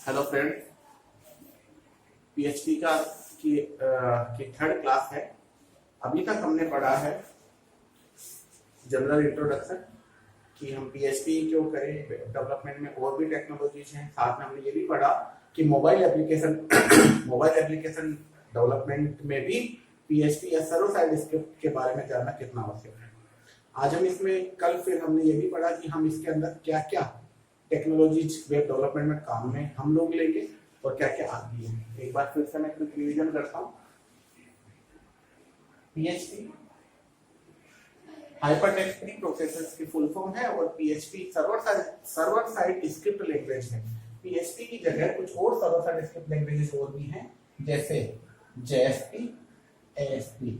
Hello friend, PHP का की third class है। अभी तक हमने पढ़ा है जनरल इंट्रोडक्शन कि हम पीएचपी क्यों करें, डेवलपमेंट में और भी टेक्नोलॉजीज हैं। साथ में हमने ये भी पढ़ा कि मोबाइल एप्लीकेशन डेवलपमेंट में भी पीएचपी या सर्वर साइड स्क्रिप्ट के बारे में जानना कितना आवश्यक है। आज हम इसमें फिर हमने ये भी पढ़ा कि हम इसके अंदर क्या क्या टेक्नोलॉजीज वेब डेवलपमेंट में काम में हम लोग लेंगे और क्या क्या आती है। एक बार फिर से मैं क्विक रिवीजन करता हूँ। पीएचपी हाइपरटेक्स्ट प्री प्रोसेसर्स की फुल फॉर्म है और PHP server side script language है। पीएचपी की जगह कुछ और सर्वर साइड स्क्रिप्ट लैंग्वेजेस और भी हैं, जैसे जेएसपी, एएसपी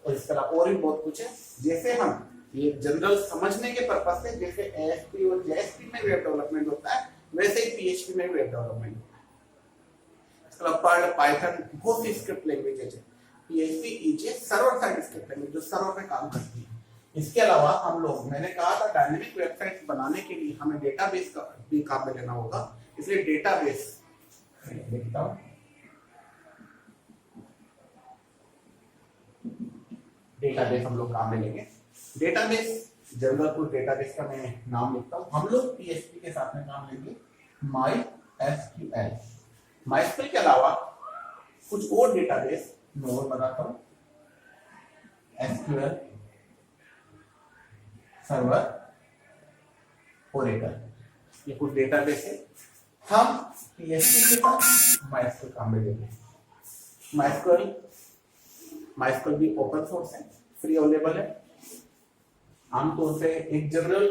और इसके अलावा और भी बहुत कुछ है। जैसे हम ये जनरल समझने के पर्पस से, जैसे एएसपी और जेएसपी में वेब डेवलपमेंट होता है, वैसे ही पीएचपी में वेब डेवलपमेंट होता है। इसके अलावा पर्ल, पाइथन बहुत सी स्क्रिप्ट लैंग्वेजेस है। PHP is a server side script language जो सर्वर पे काम करती है। इसके अलावा हम लोग, मैंने कहा था डायनेमिक वेबसाइट बनाने के लिए हमें डेटाबेस का भी काम में लेना होगा, इसलिए डेटाबेस लिखता हूं। डेटाबेस हम लोग काम में लेंगे। डेटाबेस जनरल कुछ डेटाबेस का मैं नाम लिखता हूं। हम लोग पीएचपी के साथ में काम लेंगे MySQL। MySQL के अलावा कुछ और डेटाबेस मैं और बताता हूं, SQL सर्वर, ओरेकल, ये कुछ डेटाबेस है। हम पीएचपी के साथ MySQL काम में लेंगे। MySQL भी ओपन सोर्स है, फ्री अवेलेबल है। आमतौर से एक जनरल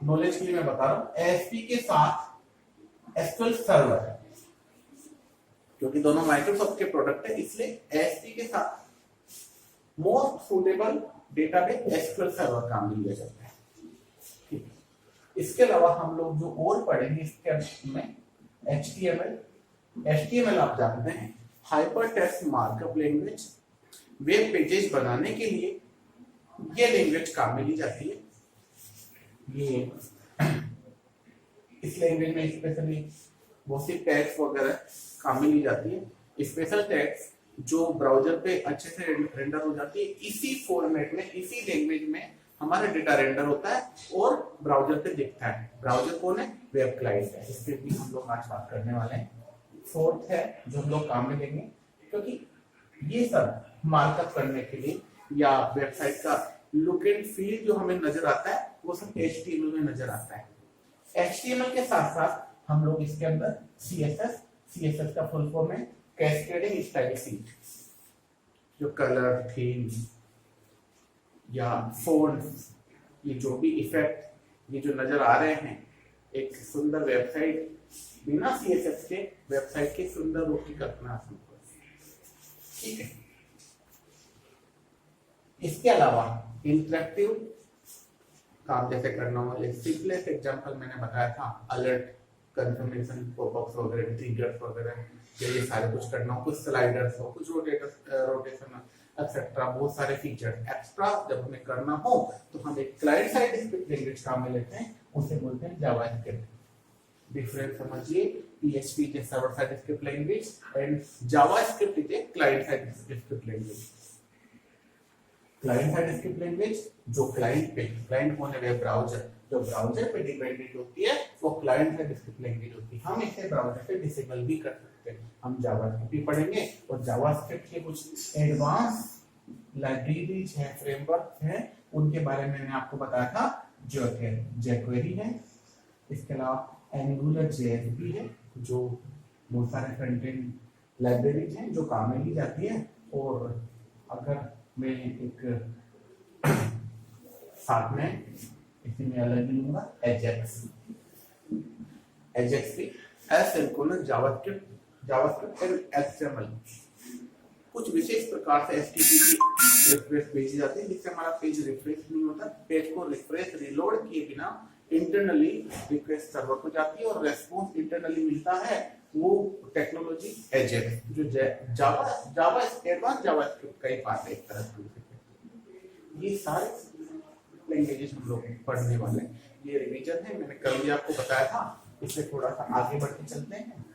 नॉलेज के लिए मैं बता रहा हूं, एएसपी के साथ एसक्यूएल सर्वर है, क्योंकि दोनों माइक्रोसॉफ्ट के प्रोडक्ट है, इसलिए एएसपी के साथ most suitable database SQL server काम में लिया जाता है। ठीक है। इसके अलावा हम लोग जो और पढ़ेंगे इसके में एचटीएमएल आप जानते हैं, hypertext markup language. Web pages बनाने के लिए ये लैंग्वेज काम में ली जाती है। ये इस लैंग्वेज में स्पेशली बहुत सी टैग्स वगैरह काम में ली जाती है। स्पेशल टैग्स जो ब्राउजर पे अच्छे से रेंडर हो जाती है, इसी फॉर्मेट में, इसी लैंग्वेज में हमारा डेटा रेंडर होता है और ब्राउजर पे दिखता है। ब्राउजर कौन है? वेब क्लाइंट है। इसके भी हम लोग आज बात करने वाले हैं। फोर्थ है जो हम लोग काम में लेंगे, क्योंकि ये सब मार्कअप करने के लिए या वेबसाइट का लुक एंड फील जो हमें नजर आता है वो सब HTML में नजर आता है। HTML के साथ साथ हम लोग इसके अंदर CSS का फुल फॉर्म है कैस्केडिंग स्टाइल शीट, जो कलर, थीम या फोल्ड, ये जो भी इफेक्ट ये जो नजर आ रहे हैं, एक सुंदर वेबसाइट बिना CSS के वेबसाइट की सुंदर रूप की कल्पना संभव। ठीक है। इसके अलावा इंटरेक्टिव काम जैसे करना हो, सिंपलेस्ट एग्जांपल मैंने बताया था, अलर्ट, कंफर्मेशन, पॉपअप्स वगैरह, ट्रिगर्स वगैरह, ये सारे कुछ करना हो, कुछ स्लाइडर्स हो, कुछ रोटेशन एक्सेट्रा, बहुत सारे फीचर एक्स्ट्रा जब हमें करना हो तो हम एक क्लाइंट साइड स्क्रिप्ट लैंग्वेज काम में लेते हैं, उसे बोलते हैं जावास्क्रिप्ट। डिफरेंस समझिए, PHP is a server side script language and JavaScript is a client side script language. Client side script language जो क्लाइंट कौन है? वेब ब्राउजर, जो ब्राउजर पे डिपेंडेंट होती है वो क्लाइंट साइड स्क्रिप्ट लैंग्वेज होती है। हम इसे ब्राउजर पे डिसेबल भी कर सकते हैं। हम जावास्क्रिप्ट भी पढ़ेंगे और जावास्क्रिप्ट के कुछ एडवांस लाइब्रेरीज हैं, फ्रेमवर्क हैं, उनके बारे में मैंने आपको बताया था। jQuery है, इसके अलावा AngularJS भी है, जो बहुत सारे फ्रंट एंड लाइब्रेरीज हैं जो काम में ली जाती है। और अगर मैं एक साथ में इसी में अलग लूंगा, एजेक्स भी जावास्क्रिप्ट एंड HTML। कुछ विशेष प्रकार से HTTP रिक्वेस्ट भेजी जाती है, जिससे हमारा पेज रिफ्रेश नहीं होता। पेज को रिफ्रेश रिलोड किए बिना इंटरनली रिक्वेस्ट सर्वर को जाती है और रेस्पॉन्स इंटरनली मिलता है। वो टेक्नोलॉजी एजेक्स, जो जावा एडवांस जावास्क्रिप्ट का ही पार्ट है एक तरह से। ये सारे लैंग्वेजेस हम लोग पढ़ने वाले हैं। ये रिवीजन है, मैंने कल भी आपको बताया था इससे थोड़ा सा आगे बढ़ के चलते हैं।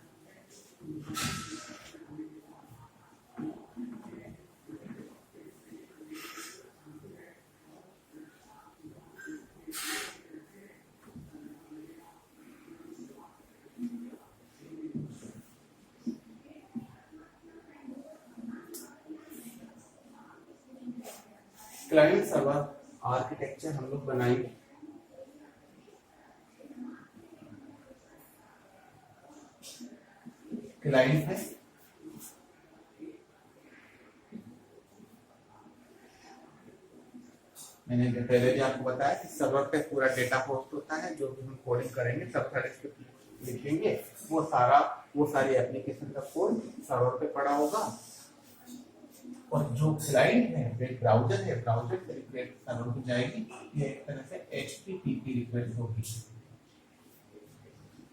क्लाइंट सर्वर आर्किटेक्चर हम लोग बनाएंगे। क्लाइंट है, मैंने पहले भी आपको बताया कि सर्वर पे पूरा डेटा पोस्ट होता है, जो भी हम कोडिंग करेंगे सब स्क्रिप्ट लिखेंगे, वो सारी एप्लीकेशन का कोड सर्वर पे पड़ा होगा। और जो क्लाइंट है वे ब्राउजर है, ब्राउजर से रिक्वेस्ट सर्वर को जाएगी, ये एक तरह से HTTP रिक्वेस्ट होगी।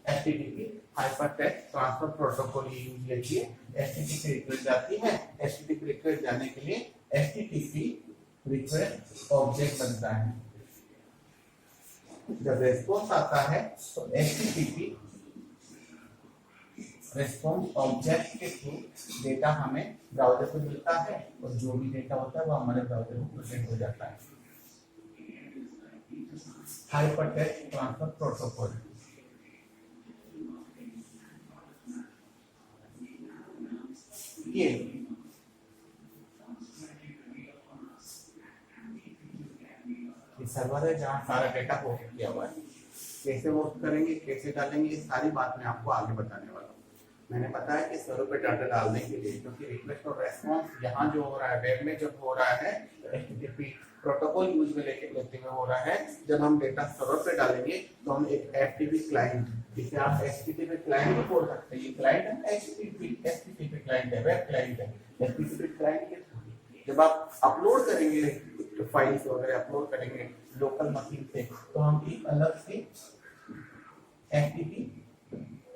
HTTP hypertext transfer protocol use लेती है। HTTP रिक्वेस्ट जाती है, HTTP रिक्वेस्ट जाने के लिए HTTP रिक्वेस्ट ऑब्जेक्ट बनता है। जब रेस्पॉन्स आता है तो HTTP रेस्पॉन्स ऑब्जेक्ट के थ्रू डेटा हमें ब्राउजर पे मिलता है, और जो भी डेटा होता है वो हमारे ब्राउजर में प्रेजेंट हो जाता है। हाइपरटेक्स्ट ट्रांसफर प्रोटोकॉल, ये सर्वर है जहाँ सारा डेटा होस्ट किया हुआ है। कैसे होस्ट करेंगे, कैसे डालेंगे, ये सारी बात मैं आपको आगे बताने वाला हूँ। मैंने बताया कि सर्वर पे डाटा डालने के लिए, क्योंकि रिक्वेस्ट और रेस्पॉन्स यहाँ जो हो रहा है वेब में जब हो रहा है HTTP प्रोटोकॉल यूज में लेते हुए हो रहा है, जब हम डेटा सर्वर पे डालेंगे तो हम एक FTP क्लाइंट, जिसे आप HTTP क्लाइंट भी बोल सकते हैं, ये क्लाइंट है HTTP क्लाइंट है, वेब क्लाइंट है। HTTP क्लाइंट के जब आप अपलोड करेंगे फाइल्स वगैरह अपलोड करेंगे लोकल मशीन से, तो हम एक अलग से FTP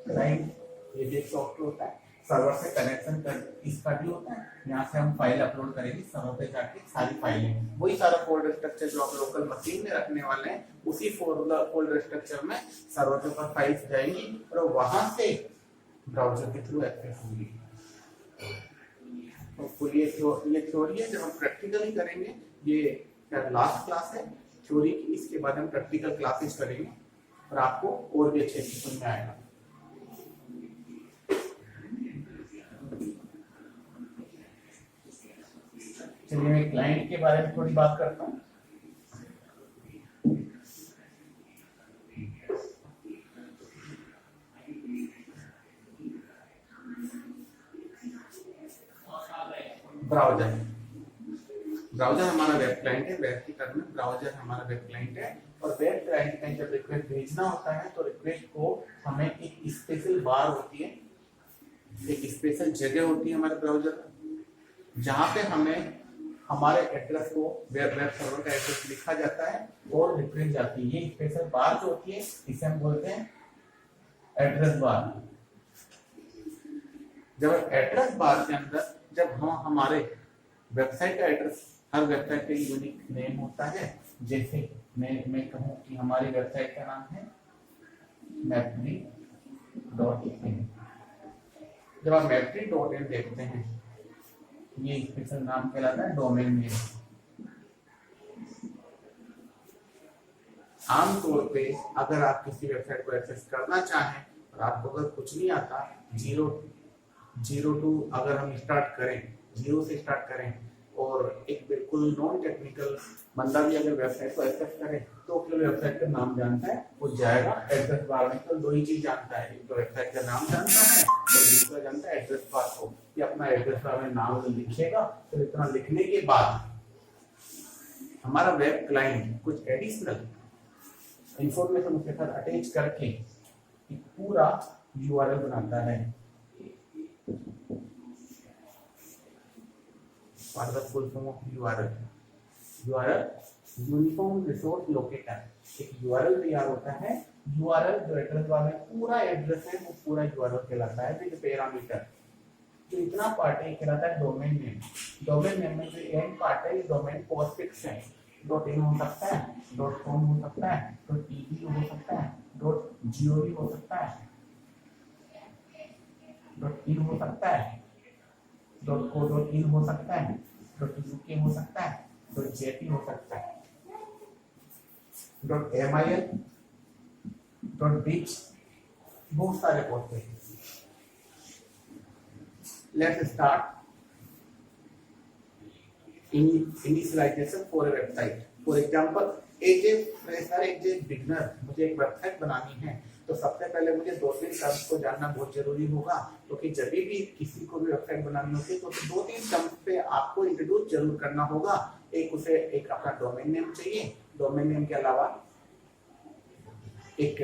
क्लाइंट, ये भी एक सॉफ्टवेयर होता है, सर्वर से कनेक्शन कर इसका भी होता है। यहाँ से हम फाइल अपलोड करेंगे सर्वर पे जाके, सारी फाइलें वही सारा फोल्डर स्ट्रक्चर जो आप लोकल मशीन में रखने वाले हैं, उसी फोल्डर स्ट्रक्चर में सर्वर के ऊपर फाइल्स जाएंगी और वहां से ब्राउजर के थ्रू एक्सेस होंगी। तो ये थ्योरी है, जब हम प्रैक्टिकली करेंगे, ये लास्ट क्लास है थ्योरी की, इसके बाद हम प्रैक्टिकल क्लासेस करेंगे और आपको और भी अच्छे से समझ में आएगा। चलिए मैं क्लाइंट के बारे में थोड़ी बात करता हूँ। ब्राउजर हमारा वेब क्लाइंट है, वेब की टर्म में ब्राउजर हमारा वेब क्लाइंट है। और वेब क्लाइंट में जब रिक्वेस्ट भेजना होता है तो रिक्वेस्ट को हमें एक स्पेशल बार होती है, एक स्पेशल जगह होती है हमारे ब्राउजर में, जहाँ पे हमें हमारे एड्रेस को वेब सर्वर का एड्रेस लिखा जाता है और रिक्वेस्ट जाती है। ये स्पेशल बार जो होती है इसे हम बोलते हैं एड्रेस बार। जब एड्रेस बार के अंदर जब हम हमारे वेबसाइट का एड्रेस, हर वेबसाइट का यूनिक नेम होता है, जैसे मैं कहूँ कि हमारी वेबसाइट का नाम है maptree.in। जब आप maptree.in देखते हैं, ये स्पेशल नाम कहलाता है डोमेन नेम। आमतौर पे अगर आप किसी वेबसाइट को एक्सेस करना चाहें और आपको अगर कुछ नहीं आता, जीरो टू अगर हम स्टार्ट करें, जीरो से स्टार्ट करें, और एक बिल्कुल नॉन टेक्निकल बंदा भी अगर वेबसाइट को एक्सेस करे तो केवल वेबसाइट का नाम जानता है, वो जाएगा एड्रेस बार में। तो दो ही चीज जानता है, एक तो वेबसाइट का नाम जानता है और दूसरा जानता है एड्रेस बार को, कि अपना एड्रेस बार में नाम लिखेगा। तो इतना लिखने के बाद हमारा वेब क्लाइंट कुछ एडिशनल इंफॉर्मेशन उसके साथ अटैच करके एक पूरा URL बनाता है। What is the full form of URL? URL uniform resource locator. एक URL तैयार होता है, URL जो एड्रेस बार में पूरा एड्रेस है वो पूरा URL कहलाता है विद पैरामीटर। जो इतना पार्ट है कहलाता है डोमेन नेम। डोमेन नेम में जो एंड पार्ट है डोमेन पोस्टफिक्स है, .in हो सकता है, .com हो सकता है, .edu हो सकता है, जीओवी हो सकता है, .in हो सकता है, .co.in हो सकता है, .uk हो सकता है, .jp हो सकता है, .mil, .biz, बहुत सारे होते हैं। Let's start initialization for a website. For example, as a fresher, as a beginner मुझे एक वेबसाइट बनानी है, तो सबसे पहले मुझे 2-3 टर्म्स को जानना बहुत जरूरी होगा, क्योंकि जब भी किसी को भी वेबसाइट बनानी होती है तो 2-3 टर्म्स पे आपको इंट्रोड्यूस जरूर करना होगा। उसे एक अपना डोमेन नेम चाहिए, डोमेन नेम के अलावा एक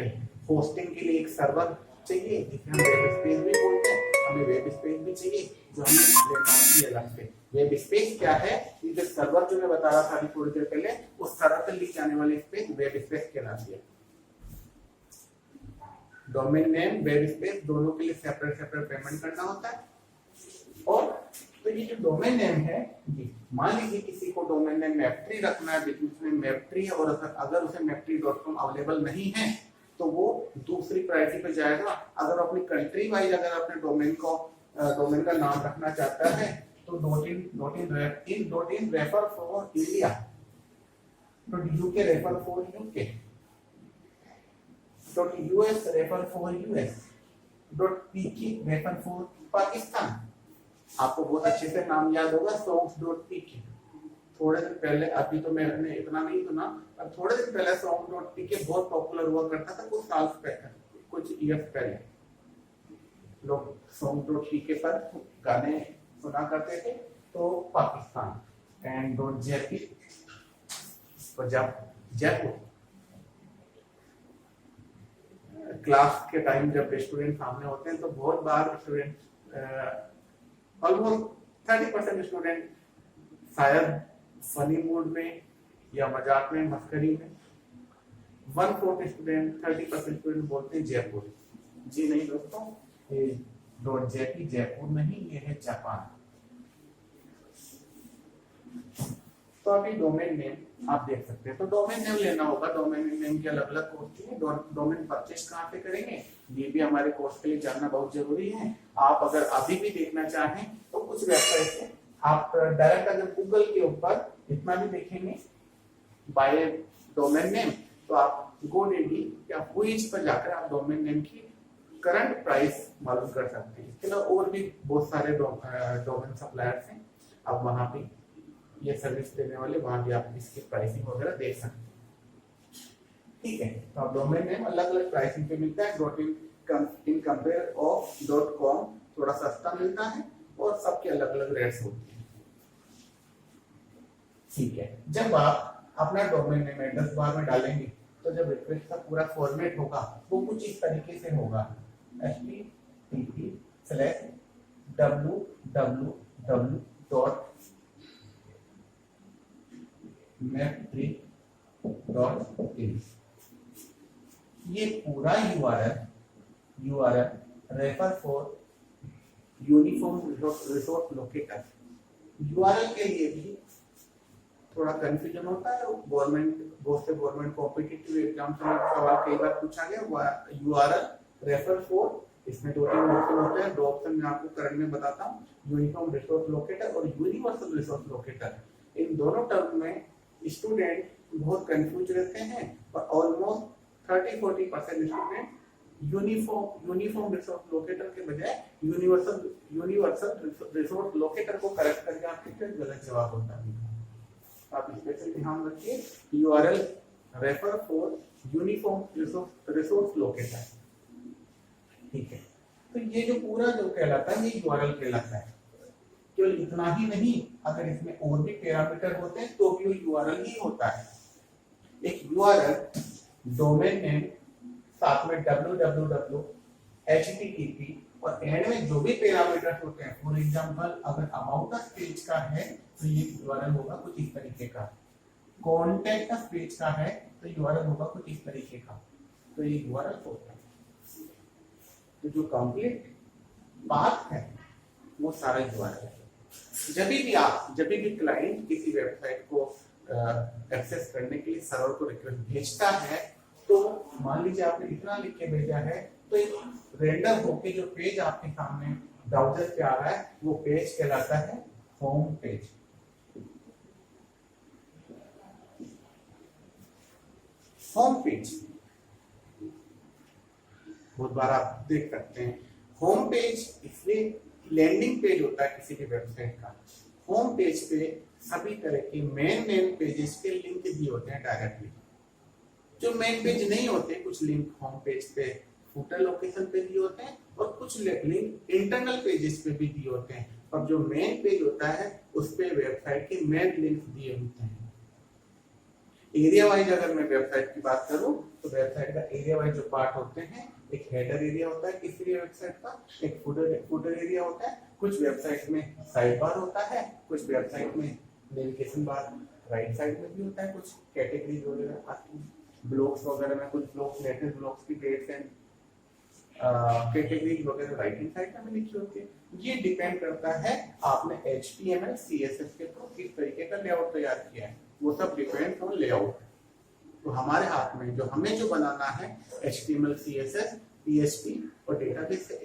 होस्टिंग के लिए एक सर्वर चाहिए जिसे हम वेब स्पेस भी बोलते हैं, हमें वेब स्पेस भी चाहिए जो हमें लेना होती है अलग से। वेब स्पेस क्या है? ये जो सर्वर जो मैं बता रहा था अभी थोड़ी देर पहले, उस सर्वर से लिंक आने वाली स्पेस वेब स्पेस कहलाती है। डोमेन नेम, वेब स्पेस दोनों के लिए सेपरेट सेपरेट पेमेंट करना होता है। और तो ये जो डोमेन नेम है, मान लीजिए किसी को डोमेन नेम map3 रखना है, बिजनेस में map3 है, और अगर उसे map3.com अवेलेबल नहीं है तो वो दूसरी प्रायोरिटी पे जाएगा। अगर अपनी कंट्री वाइज अगर अपने डोमेन का नाम रखना चाहता है तो .in refer for India, .uk refer for UK, .us refer for US, .pk refer for Pakistan. आपको बहुत अच्छे से नाम याद होगा, songs.pk। थोड़े दिन पहले, अभी तो मैंने इतना नहीं सुना, अब थोड़े दिन पहले songs.pk बहुत पॉपुलर हुआ करता था, कुछ साल पहले, कुछ ईयर्स पहले लोग songs.pk पर गाने सुना करते थे। तो Pakistan and .jp Jaipur. Class के टाइम जब स्टूडेंट सामने होते हैं तो बहुत बार स्टूडेंट ऑलमोस्ट 30% स्टूडेंट शायद फनी मूड में या मजाक में, मस्करी में, 1/4 स्टूडेंट 30% स्टूडेंट बोलते हैं जयपुर। जी नहीं दोस्तों, ये .jp जयपुर नहीं, ये है जापान। तो अभी डोमेन नेम आप देख सकते हैं, तो डोमेन नेम लेना होगा। डोमेन नेम के अलग अलग कोर्स हैं। डोमेन परचेज कहाँ पे करेंगे ये भी हमारे कोर्स के लिए जानना बहुत जरूरी है। आप अगर अभी भी देखना चाहें तो कुछ वेबसाइट से आप डायरेक्ट अगर गूगल के ऊपर इतना भी देखेंगे बाय डोमेन नेम, तो आप GoDaddy या Whois पर जाकर आप डोमेन नेम की करंट प्राइस मालूम कर सकते हैं। इसके अलावा और भी बहुत सारे डोमेन सप्लायर्स हैं, आप वहां पे ये सर्विस देने वाले, वहां भी आप इसकी प्राइसिंग वगैरह देख सकते हैं। ठीक है, तो आप डोमेन नेम अलग अलग प्राइसिंग पे मिलता है। इन कंपेयर ऑफ .com थोड़ा सस्ता मिलता है और सबके अलग अलग रेट्स होते हैं। ठीक है, जब आप अपना डोमेन नेम एड्रेस बार में डालेंगे तो जब रिक्वेस्ट का पूरा फॉर्मेट होगा वो कुछ इस तरीके से होगा, http://www.map3.in। ये पूरा URL refer for uniform resource locator. URL के लिए भी थोड़ा कंफ्यूजन होता है, बहुत से गवर्नमेंट कॉम्पिटिटिव एग्जाम से सवाल कई बार पूछा गया। URL रेफर फॉर, इसमें 2-3 ऑप्शन होते हैं, 2 ऑप्शन मैं आपको करंट में बताता हूँ, यूनिफॉर्म रिसोर्स लोकेटर और यूनिवर्सल रिसोर्स लोकेटर। इन दोनों टर्म में स्टूडेंट बहुत कंफ्यूज रहते हैं और almost 30-40% student uniform resource locator के बजाय यूनिवर्सल रिसोर्स लोकेटर को करेक्ट करके आपके फिर गलत जवाब होता है। आप स्पेशल ध्यान रखिए, URL refer for uniform resource locator. ठीक है, तो ये जो पूरा जो कहलाता है ये URL कहलाता है। केवल इतना ही नहीं, अगर इसमें और भी पैरामीटर होते हैं तो भी वो URL ही होता है। एक URL डोमेन नेम, साथ में www, http और एंड में जो भी पैरामीटर्स होते हैं। फॉर एग्जांपल अगर अबाउट अस पेज का है तो ये URL होगा कुछ इस तरीके का, कॉन्टेक्ट अस पेज का है तो URL होगा कुछ इस तरीके का, तो ये URL होता है। तो जो कंप्लीट पाथ है वो सारा URL है। जब भी क्लाइंट किसी वेबसाइट को एक्सेस करने के लिए सर्वर को रिक्वेस्ट भेजता है तो मान लीजिए आपने इतना लिख के भेजा है, तो एक रेंडर होके जो पेज आपके सामने ब्राउजर पे आ रहा है वो पेज कहलाता है होम पेज। होम पेज बहुत बार आप देख सकते हैं। होम पेज इसलिए लैंडिंग पेज होता है किसी भी वेबसाइट का। होम पेज पे सभी तरह के मेन पेजेस के लिंक भी होते हैं डायरेक्टली। जो मेन पेज नहीं होते, कुछ लिंक होम पेज पे फुटर लोकेशन पे दिए होते हैं और कुछ लिंक इंटरनल पेजेस पे भी दिए होते हैं। और जो मेन पेज होता है उस पे वेबसाइट के मेन लिंक दिए होते हैं। एरिया वाइज अगर मैं वेबसाइट की बात करूं तो वेबसाइट का एरिया वाइज जो पार्ट होते हैं, एक हेडर एरिया होता है किसी भी वेबसाइट का, एक फुटर एरिया होता है, कुछ वेबसाइट में साइड बार होता है, कुछ वेबसाइट में नेविगेशन बार राइट साइड में भी होता है, कुछ कैटेगरीज वगैरह आती है, ब्लॉग्स वगैरह में कुछ ब्लॉग्स, लेटेस्ट ब्लॉग्स की डेट्स एंड कैटेगरीज वगैरह राइट हैंड साइड में लिखी होती है। ये डिपेंड करता है आपने HTML CSS के थ्रू किस तरीके का लेआउट तैयार किया है, वो सब डिपेंड ऑन लेआउट। तो हमारे हाथ में जो हमें जो बनाना है HTML CSS PHP और डेटाबेस से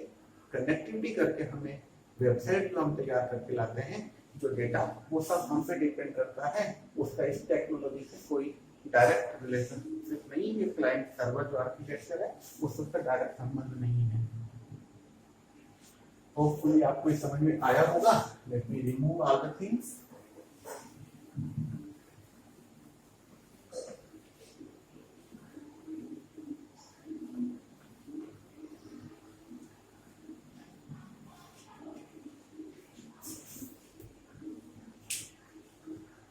कनेक्टिविटी करके हमें वेबसाइट जो हम तैयार करके लाते हैं, जो डेटा वो सब हम पे डिपेंड करता है। उसका इस टेक्नोलॉजी से कोई डायरेक्ट रिलेशनशिप नहीं है। क्लाइंट सर्वर जो आर्किटेक्चर है उसका डायरेक्ट संबंध नहीं है। होपफुली आपको ये समझ में आया होगा। Let me remove all the things.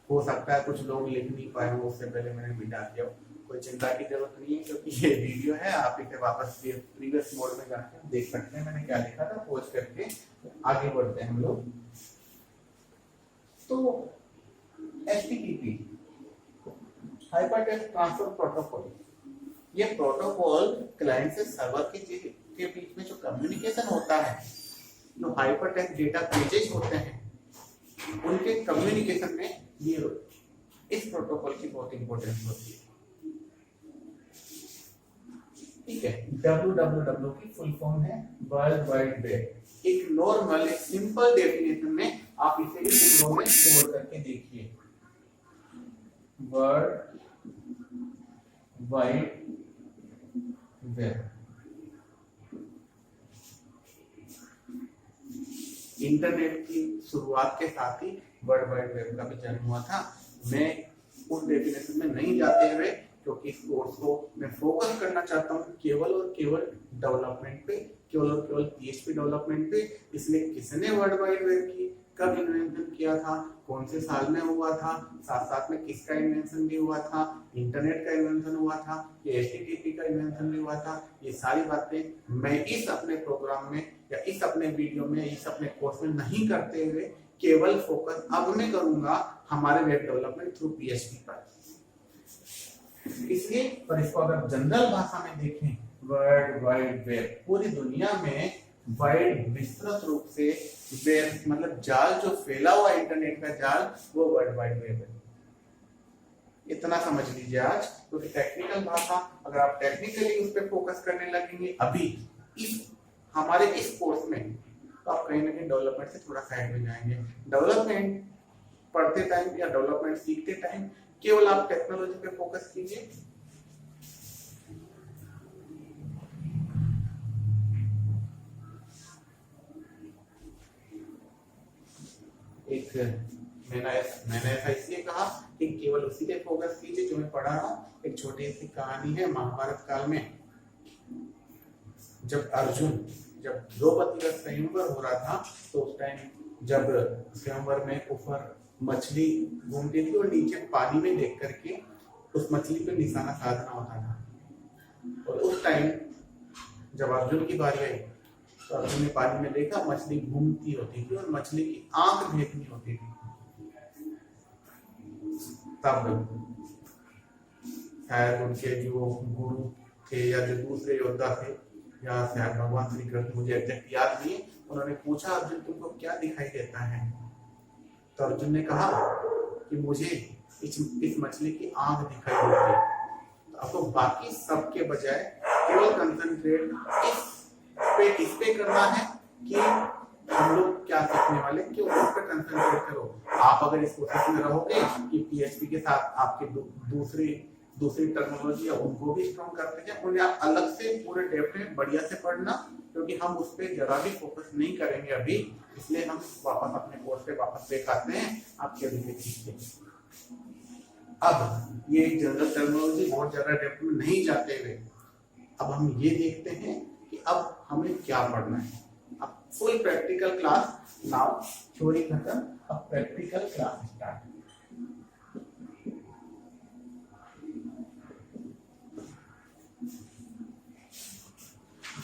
हो सकता है कुछ लोग लिख नहीं पाए हो, उससे पहले मैंने मिटा दिया। कोई चिंता की जरूरत नहीं है क्योंकि ये वीडियो है, आप इसे वापस प्रीवियस मोड में जाकर देख सकते हैं मैंने क्या लिखा था। पॉज करके आगे बढ़ते हैं हम लोग। तो HTTP हाइपरटेक्स्ट ट्रांसफर प्रोटोकॉल, ये प्रोटोकॉल क्लाइंट से सर्वर के बीच में जो कम्युनिकेशन होता है, जो हाइपरटेक्स्ट डेटा पेजेस होते हैं उनके कम्युनिकेशन में ये इस प्रोटोकॉल की बहुत इंपॉर्टेंस होती है। ठीक है, www की फुल फॉर्म है वर्ल्ड वाइड वेब। एक नॉर्मल एक सिंपल डेफिनेशन में आप इसे भी टुकड़ों में तोड़ करके देखिए। वर्ल्ड वाइड वेब, इंटरनेट की शुरुआत के साथ ही वर्ल्ड वाइड वेब का भी जन्म हुआ था। मैं उस डेफिनेशन में नहीं जाते हुए, क्योंकि इस कोर्स को मैं फोकस करना चाहता हूँ केवल और केवल डेवलपमेंट पे, केवल और केवल PHP डेवलपमेंट पे। इसलिए किसने वर्ल्ड वाइड वेब की, कब इन्वेंशन किया था, कौन से साल में हुआ था, साथ साथ में किसका इन्वेंशन भी हुआ था, इंटरनेट का इन्वेंशन हुआ था, ये HTTP का इन्वेंशन भी हुआ था, ये सारी बातें मैं इस अपने प्रोग्राम में या इस अपने वीडियो में, इस अपने कोर्स में नहीं करते हुए केवल फोकस अब मैं करूंगा हमारे वेब डेवलपमेंट थ्रू PHP पर। इसलिए पर इसको अगर जनरल भाषा में देखें, वर्ल्ड वाइड वेब पूरी दुनिया में वाइड विस्तृत रूप से वेब मतलब जाल जो फैला हुआ इंटरनेट का जाल, वो वर्ल्ड वाइड वेब है। इतना समझ लीजिए आज, क्योंकि टेक्निकल भाषा अगर आप टेक्निकली उस पर फोकस करने लगेंगे अभी इस हमारे इस कोर्स में, तो आप कहीं ना कहीं डेवलपमेंट से थोड़ा साइड में जाएंगे। डेवलपमेंट पढ़ते टाइम या डेवलपमेंट सीखते टाइम केवल आप टेक्नोलॉजी पे फोकस कीजिए। एक मैंने ऐसा इसलिए कहा कि केवल उसी पे फोकस कीजिए जो मैं पढ़ा रहा हूँ। एक छोटी सी कहानी है, महाभारत काल में जब द्रौपदी का स्वयंवर हो रहा था, तो उस टाइम जब स्वयंवर में ऊपर मछली घूमती थी और नीचे पानी में देख करके उस मछली पे निशाना साधना होता था। और उस टाइम जब अर्जुन की बारी आई तो अर्जुन ने पानी में देखा मछली घूमती होती थी और मछली की आंख देखनी होती थी। तब शायद उनके जो गुरु थे या जो दूसरे योद्धा थे या शायद भगवान श्री कृष्ण, मुझे एग्जैक्ट याद नहीं है, उन्होंने पूछा अर्जुन तुमको क्या दिखाई देता है? तो अर्जुन ने कहा कि मुझे इस मछली की आंख दिखाई देती है। आपको बाकी सब के बजाय केवल कंसंट्रेट इस पे करना है कि हम लोग क्या सीखने वाले, कि उस पर कंसंट्रेट करो। आप अगर इस कोशिश में रहोगे कि पीएचपी के साथ आपके दूसरी टेक्नोलॉजी है उनको भी स्ट्रॉन्ग करते हैं, उन्हें आप अलग से पूरे डेप्थ में बढ़िया से पढ़ना, क्योंकि हम उस पर जरा भी फोकस नहीं करेंगे अभी, इसलिए हम वापस अपने कोर्स पे वापस देख आते हैं आपके अभी सीखते हैं। अब ये जनरल टेक्नोलॉजी बहुत ज्यादा डेप्थ में नहीं जाते हुए अब हम ये देखते हैं कि अब हमें क्या पढ़ना है। अब full practical class, now theory खत्म, अब प्रैक्टिकल क्लास स्टार्ट।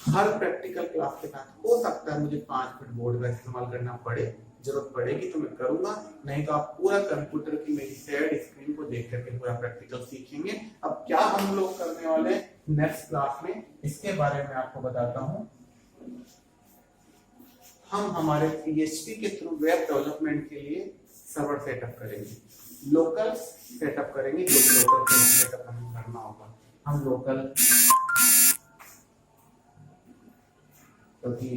हर प्रैक्टिकल क्लास के साथ हो सकता है मुझे 5 मिनट बोर्ड का इस्तेमाल करना पड़े, जरूरत पड़ेगी तो मैं करूंगा, नहीं तो आप पूरा कंप्यूटर की मेरी शेयर्ड स्क्रीन को देख करके पूरा प्रैक्टिकल सीखेंगे। अब क्या हम लोग करने वाले नेक्स्ट क्लास में, इसके बारे में आपको बताता हूं। हम हमारे पीएचपी के थ्रू वेब डेवलपमेंट के लिए सर्वर सेटअप करेंगे, लोकल सेटअप करेंगे। लोकल सेटअप हमें करना होगा, हम लोकल, क्योंकि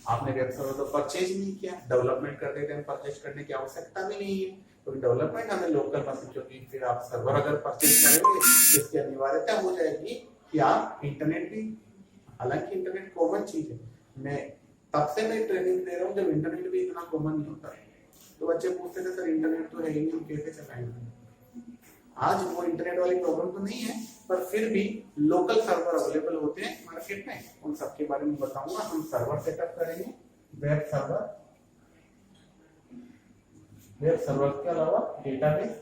आपने वेब सर्वर तो परचेज नहीं किया, डेवलपमेंट करते टाइम परचेज करने की आवश्यकता भी नहीं है, तो डेवलपमेंट हमें लोकल मशीन, क्योंकि फिर आप सर्वर अगर परचेज करेंगे तो इसकी अनिवार्यता हो जाएगी कि आप इंटरनेट भी, हालांकि इंटरनेट कॉमन चीज है, मैं तब से मैं ट्रेनिंग दे रहा हूँ जब इंटरनेट भी इतना कॉमन नहीं होता है, तो बच्चे पूछते थे सर इंटरनेट तो है ही नहीं, हम कैसे चलाएंगे। आज वो इंटरनेट वाली प्रॉब्लम तो नहीं है, पर फिर भी लोकल सर्वर अवेलेबल होते हैं मार्केट में, उन सबके बारे में बताऊंगा। हम सर्वर सेटअप करेंगे, वेब सर्वर के अलावा डेटाबेस,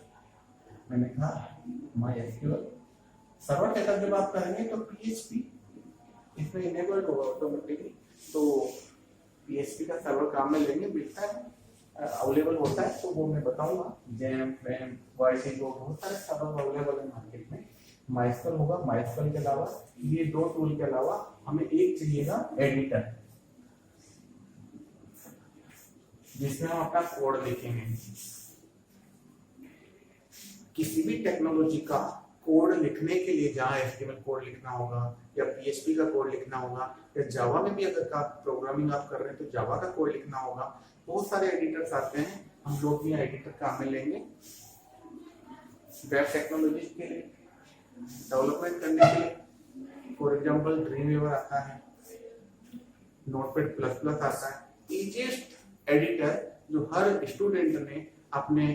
मैंने कहा MySQL सर्वर सेटअप जब आप करेंगे तो PHP इसमें इनेबल्ड होगा ऑटोमेटिकली, तो PHP का सर्वर काम में लेंगे, मिलता है, अवेलेबल होता है, तो वो मैं बताऊंगा। जेम, फ्रेम, वाइसिंगो, बहुत सारे सर्वर अवेलेबल है मार्केट में। MySQL होगा, MySQL के अलावा ये 2 टूल के अलावा हमें एक चाहिएगा एडिटर, जिसमें हम अपना कोड लिखेंगे। किसी भी टेक्नोलॉजी का कोड लिखने के लिए जहां HTML कोड लिखना होगा या PHP का कोड लिखना होगा या जावा में भी अगर का प्रोग्रामिंग आप कर रहे हैं तो जावा का कोड लिखना होगा, बहुत सारे एडिटर्स आते हैं, हम लोग भी एडिटर काम में लेंगे। वेब टेक्नोलॉजी के लिए डेवलपमेंट करने के लिए फॉर एग्जांपल ड्रीमवीवर आता है, नोटपैड++ आता है, इजीएस्ट एडिटर जो हर स्टूडेंट ने अपने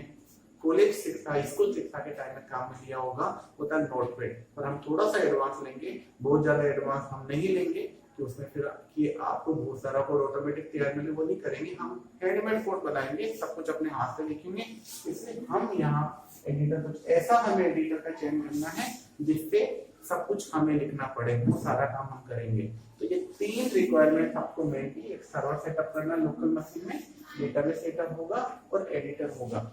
कॉलेज शिक्षा, स्कूल शिक्षा के टाइम में काम में लिया होगा, होता है नोटपैड। पर हम थोड़ा सा एडवांस लेंगे, बहुत ज्यादा एडवांस हम नहीं लेंगे कि उसमें फिर कि आपको बहुत सारा कोड ऑटोमेटिक तैयार मिले, वो नहीं करेंगे, हम हैंडमेड कोड बनाएंगे, सब कुछ अपने हाथ से लिखेंगे। इसलिए हम यहाँ एडिटर, कुछ ऐसा हमें एडिटर का चयन करना है जिससे सब कुछ हमें लिखना पड़े, वो सारा काम हम करेंगे। तो ये 3 रिक्वायरमेंट आपको मिलेगी, एक सर्वर सेटअप करना लोकल मशीन में, डेटाबेस सेटअप होगा और एडिटर होगा।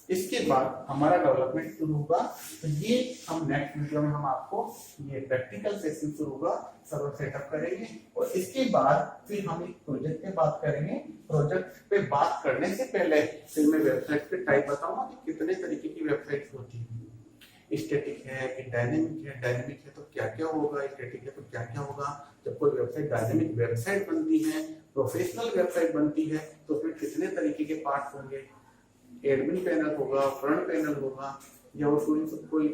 इसके बाद हमारा डेवलपमेंट शुरू होगा, तो ये हम नेक्स्ट वीडियो में हम आपको ये प्रैक्टिकल सेशन शुरू होगा, सर्वर सेटअप करेंगे और इसके बाद फिर हम एक प्रोजेक्ट पे बात करेंगे। प्रोजेक्ट पे बात करने से पहले फिर मैं वेबसाइट के टाइप बताऊंगा कि कितने तरीके की वेबसाइट्स होती है, स्टैटिक है कि डायनेमिक है, डायनेमिक है तो क्या क्या होगा, स्टैटिक है तो क्या क्या होगा। जब कोई वेबसाइट डायनेमिक वेबसाइट बनती है, प्रोफेशनल वेबसाइट बनती है, तो उसमें कितने तरीके के पार्ट्स होंगे, एडमिन पैनल होगा, फ्रंट पैनल होगा, या वो कोई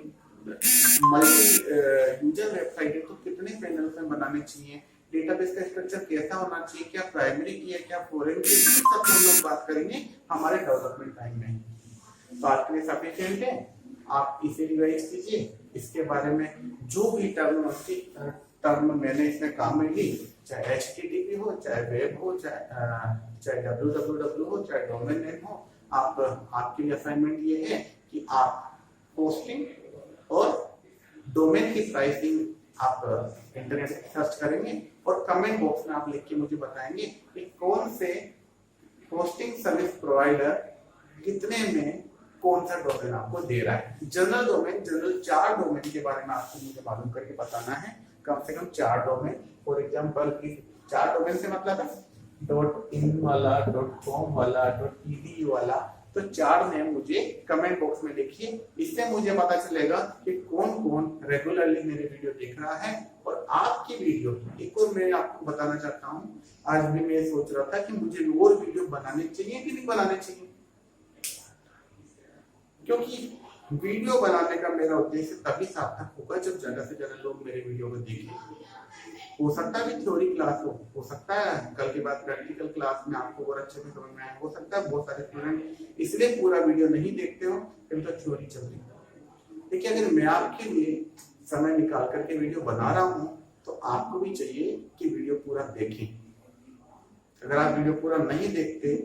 मल्टी यूजर वेबसाइट है तो कितने पैनल में बनाने चाहिए, डेटाबेस का स्ट्रक्चर कैसा होना चाहिए, क्या प्राइमरी की है क्या फॉरेन की, सब हम लोग बात करेंगे हमारे डेवलपमेंट टाइम में। तो आज के लिए सफिशिएंट है, आप इसे रिवाइज कीजिए। इसके बारे में जो भी टर्म मैंने इसमें काम में ली, चाहे HTTP हो, चाहे वेब हो, चाहे www हो, चाहे डोमेन नेम हो, आपके लिए असाइनमेंट ये है कि आप होस्टिंग और डोमेन की प्राइसिंग आप इंटरनेट से सर्च करेंगे और कमेंट बॉक्स में आप लिख के मुझे बताएंगे कि कौन से होस्टिंग सर्विस प्रोवाइडर कितने में कौन सा डोमेन आपको दे रहा है। जनरल डोमेन, जनरल 4 डोमेन के बारे में आपको मुझे मालूम करके बताना है, कम से कम 4 डोमेन। फॉर एग्जांपल 4 डोमेन से मतलब है .in वाला, .com वाला, .edu वाला, तो 4 नेम मुझे कमेंट बॉक्स में लिखिए। इससे मुझे पता चलेगा कि कौन कौन रेगुलरली मेरे वीडियो देख रहा है और आपकी वीडियो। एक और मैं आपको बताना चाहता हूँ, आज भी मैं सोच रहा था कि मुझे और वीडियो बनाने चाहिए कि नहीं बनाने चाहिए, क्योंकि वीडियो बनाने का मेरा उद्देश्य तभी सार्थक होगा जब ज्यादा से ज्यादा लोग मेरे वीडियो को देखें। हो सकता है थ्योरी क्लास हो सकता है कल के बाद प्रैक्टिकल क्लास में आपको और अच्छे से समझ में आए, हो सकता है बहुत सारे स्टूडेंट इसलिए पूरा वीडियो नहीं देखते हो क्योंकि तो थ्योरी चल रही है। देखिए, अगर मैं आपके लिए समय निकाल करके वीडियो बना रहा हूँ तो आपको भी चाहिए कि वीडियो पूरा देखें। अगर आप वीडियो पूरा नहीं देखते,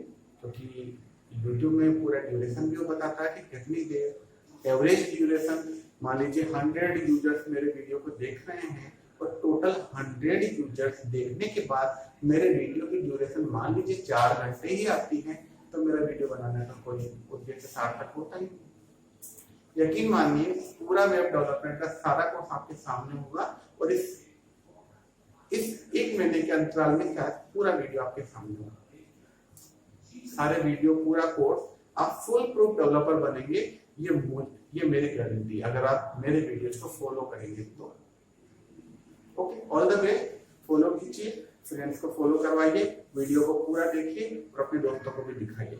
क्योंकि यूट्यूब में पूरा ड्यूरेशन भी बताता है कि कितनी देर एवरेज ड्यूरेशन, मान लीजिए 100 यूजर्स मेरे वीडियो को देख रहे हैं और टोटल 100 यूजर्स देखने के बाद मेरे वीडियो की ड्यूरेशन मान लीजिए 4 घंटे ही आती है, तो मेरा वीडियो बनाने का कोई उद्देश्य सार्थक होता ही नहीं। यकीन मानिए, पूरा वेब डेवलपमेंट का सारा कोर्स आपके सामने होगा और इस 1 महीने के अंतराल में शायद पूरा वीडियो आपके सामने होगा। सारे वीडियो पूरा कोर्स आप फुल प्रूफ डेवलपर बनेंगे, ये मेरी गारंटी, अगर आप मेरे वीडियोस को फॉलो करेंगे तो। Okay, all the way, follow कीजिए, फ्रेंड्स को फॉलो करवाइए, वीडियो को पूरा देखिए और अपने दोस्तों को भी दिखाइए।